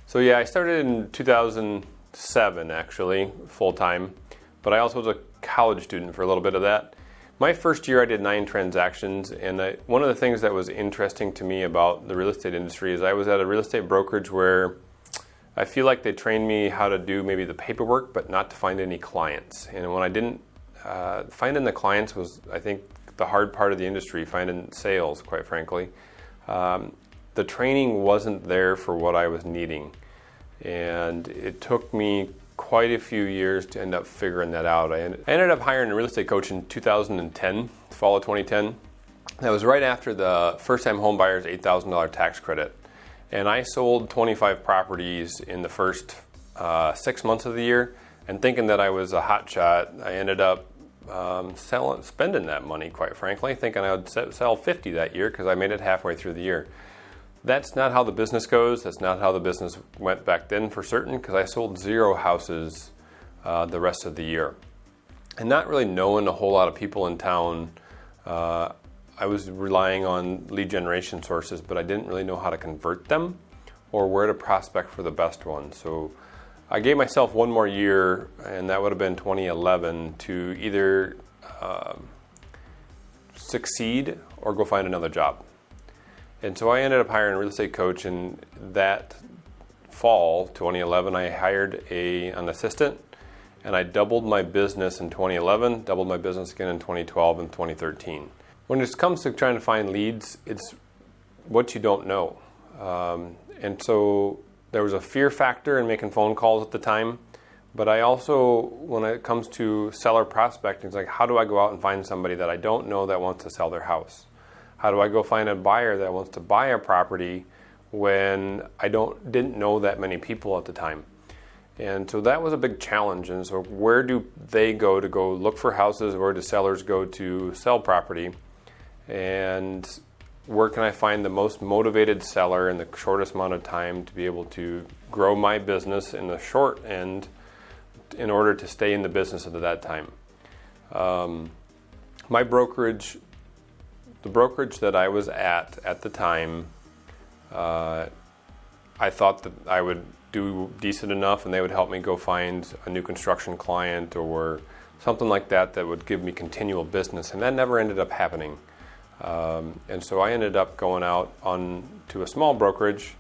So yeah, I started in 2007 actually, full-time, but I also was a college student for a little bit of that. My first year I did 9 transactions, and one of the things that was interesting to me about the real estate industry is I was at a real estate brokerage where I feel like they trained me how to do maybe the paperwork, but not to find any clients. And when I didn't, finding the clients was, I think, the hard part of the industry, finding sales, quite frankly. The training wasn't there for what I was needing. And it took me quite a few years to end up figuring that out. I ended up hiring a real estate coach in 2010, fall of 2010. That was right after the first-time home buyer's $8,000 tax credit. And I sold 25 properties in the first 6 months of the year. And thinking that I was a hot shot, I ended up spending that money, quite frankly, thinking I would sell 50 that year because I made it halfway through the year. That's not how the business goes. That's not how the business went back then for certain, because I sold 0 houses the rest of the year. And not really knowing a whole lot of people in town, I was relying on lead generation sources, but I didn't really know how to convert them or where to prospect for the best ones. So I gave myself one more year, and that would have been 2011, to either succeed or go find another job. And so I ended up hiring a real estate coach, and that fall, 2011, I hired an assistant, and I doubled my business in 2011, doubled my business again in 2012 and 2013. When it comes to trying to find leads, it's what you don't know. And so there was a fear factor in making phone calls at the time, but I also, when it comes to seller prospecting, it's like, how do I go out and find somebody that I don't know that wants to sell their house? How do I go find a buyer that wants to buy a property when I didn't know that many people at the time? And so that was a big challenge. And so where do they go to go look for houses? Where do sellers go to sell property? And where can I find the most motivated seller in the shortest amount of time to be able to grow my business in the short end in order to stay in the business at that time? My brokerage, the brokerage that I was at the time, I thought that I would do decent enough and they would help me go find a new construction client or something like that that would give me continual business, and that never ended up happening. And so I ended up going out to a small brokerage,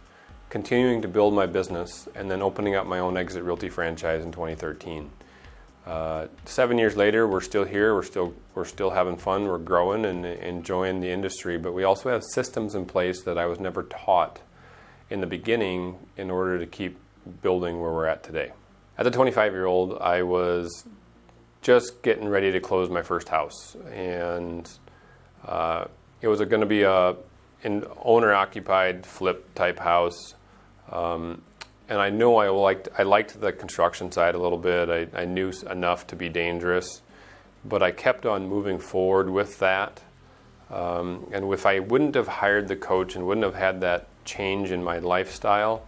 continuing to build my business, and then opening up my own exit realty franchise in 2013. 7 years later, we're still here. We're still having fun. We're growing and enjoying the industry. But we also have systems in place that I was never taught in the beginning in order to keep building where we're at today. As a 25-year-old, I was just getting ready to close my first house, and it was going to be an owner-occupied flip type house. And I know I liked the construction side a little bit. I knew enough to be dangerous, but I kept on moving forward with that. And if I wouldn't have hired the coach and wouldn't have had that change in my lifestyle,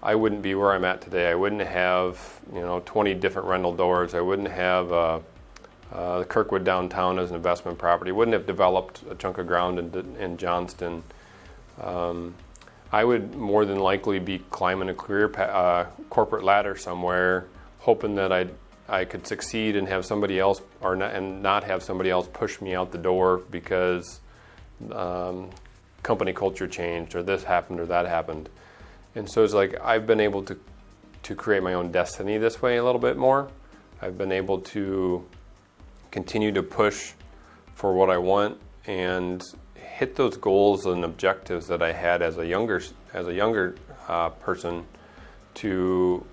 I wouldn't be where I'm at today. I wouldn't have 20 different rental doors. I wouldn't have the Kirkwood downtown as an investment property. Wouldn't have developed a chunk of ground in Johnston. I would more than likely be climbing a career corporate ladder somewhere, hoping that I could succeed and have somebody else and not have somebody else push me out the door because company culture changed or this happened or that happened. And so it's like I've been able to create my own destiny this way a little bit more. I've been able to continue to push for what I want and hit those goals and objectives that I had as a younger person to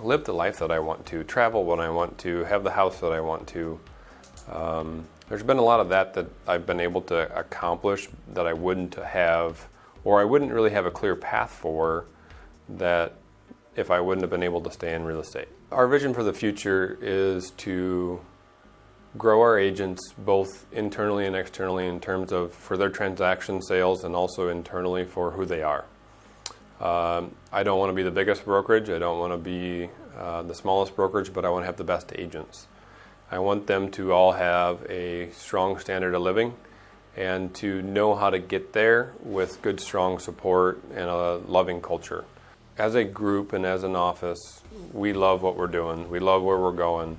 live the life that I want to, travel when I want to, have the house that I want to. There's been a lot of that I've been able to accomplish that I wouldn't have, or I wouldn't really have a clear path for, that if I wouldn't have been able to stay in real estate. Our vision for the future is to grow our agents both internally and externally in terms of for their transaction sales and also internally for who they are. I don't want to be the biggest brokerage. I don't want to be the smallest brokerage, but I want to have the best agents. I want them to all have a strong standard of living and to know how to get there with good, strong support and a loving culture. as a group and as an office, we love what we're doing. We love where we're going.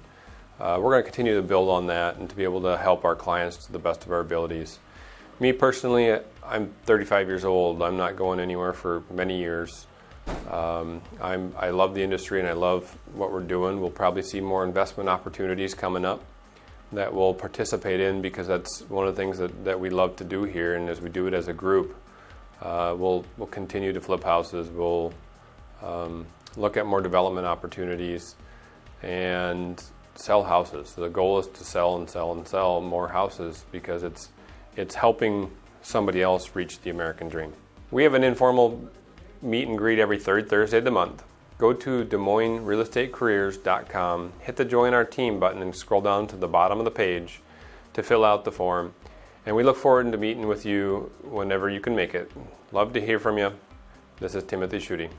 We're going to continue to build on that and to be able to help our clients to the best of our abilities. Me personally, I'm 35 years old. I'm not going anywhere for many years. I love the industry and I love what we're doing. We'll probably see more investment opportunities coming up that we'll participate in, because that's one of the things that we love to do here. And as we do it as a group, we'll continue to flip houses. We'll look at more development opportunities and sell houses. So the goal is to sell and sell and sell more houses, because it's helping somebody else reach the American dream. We have an informal meet and greet every third Thursday of the month. Go to DesMoinesRealEstateCareers.com, hit the Join Our Team button, and scroll down to the bottom of the page to fill out the form. And we look forward to meeting with you whenever you can make it. Love to hear from you. This is Timothy Schutte.